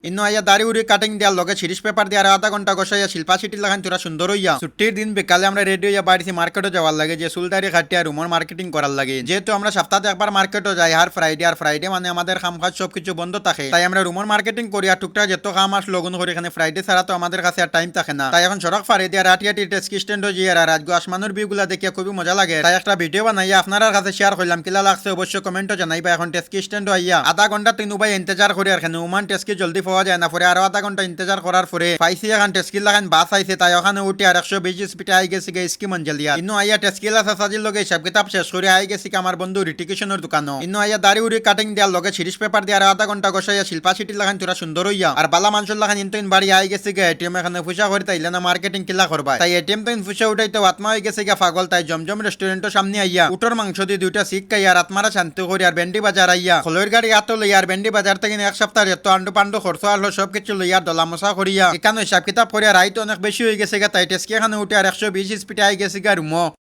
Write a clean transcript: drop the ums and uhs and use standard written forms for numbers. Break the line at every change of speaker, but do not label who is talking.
ইন্ন আইয়া দাড়ি উড়ি কাটিং দেওয়ার লগে সিরিজ পেপার দিয়ে আর আধা ঘন্টা গসাইয়া শিল্পা সিটি লাগান তোরা সুন্দর হইয়া ছুটির দিন বিকালে আমরা রেডি হইয়া বাড়িছি মার্কেটে যাওয়ার লাগে যে চুলদারি খাটিয়া রুমর মার্কেটিং করার লাগে যেহেতু আমরা সপ্তাহে একবার মার্কেটে যাই আর ফ্রাইডে মানে আমাদের কাম কাজ সবকিছু বন্ধ থাকে তাই আমরা রুমর মার্কেটিং করি আর টুকটাক যত কাম আস লগন করি এখানে ফ্রাইডে ছাড়া তো আমাদের কাছে আর টাইম থাকে না তাই এখন সড়ক ফারে দিয়ে রাটিয়াটি টেস্কি স্ট্যান্ড হয়ে আর রাজগো আসমানের ভিউগুলা দেখিয়া খুবই মজা লাগে তাই একটা ভিডিও বানাইয়া আপনার কাছে শেয়ার করলাম কিলা লাগছে অবশ্যই কমেন্টও জানাইবা এখন টেস্কি স্ট্যান্ড হইয়া আধা ঘন্টা তিন উপায় ইন্তজার করি আর উমান টেস্কি জলদি পাওয়া যায় না পরে আরো আধা ঘন্টা ইন্তজার করার পরে পাইছি এখন টেস্কিল লাগান বাস আইছে তাই ওখানে উঠে আর 120 স্পিডে আই গেছি গে স্কি মঞ্জলিয়া ইন্ন আইয়া টেস্কিল আছে সাজির লগে হিসাব কিতাব শেষ করে আই গেছি আমার বন্ধু রিটিকেশনের দোকানও ইন্ন আইয়া দাড়ি উড়ি কাটিং দেওয়ার লগে সিরিজ পেপার দিয়ে আর আধা ঘন্টা গসাইয়া শিল্পা সিটি লাগান তোরা সুন্দর হইয়া আর বালা মানুষের লাগান ইন বাড়ি আই গেছি গে এটিএম এখানে ফুসা করে তাইলে না মার্কেটিং কিলা করবা তাই এটিএম তো ফুসা উঠাইতে আত্মা হয়ে গেছে গা পাগল তাই জমজম রেস্টুরেন্টের সামনে আইয়া উটোর মাংস দিয়ে দুইটা শিখ খাই আর আত্মারা শান্তি করি আর বেন্ডি বাজার আইয়া খোলের গাড়ি আত লই আর বেন্ডি বাজার থেকে এক সপ্তাহ এত আন্ডু পান্ডু খরচ আলো সবকিছু লইয়া দলা মশা করিয়া এখানে হিসাব কিতাব করে আর আইতো অনেক বেশি হয়ে গেছে গা তাই টেস্কি এখানে উঠে আর 120 স্পিডে আই গেছে গা রুমো।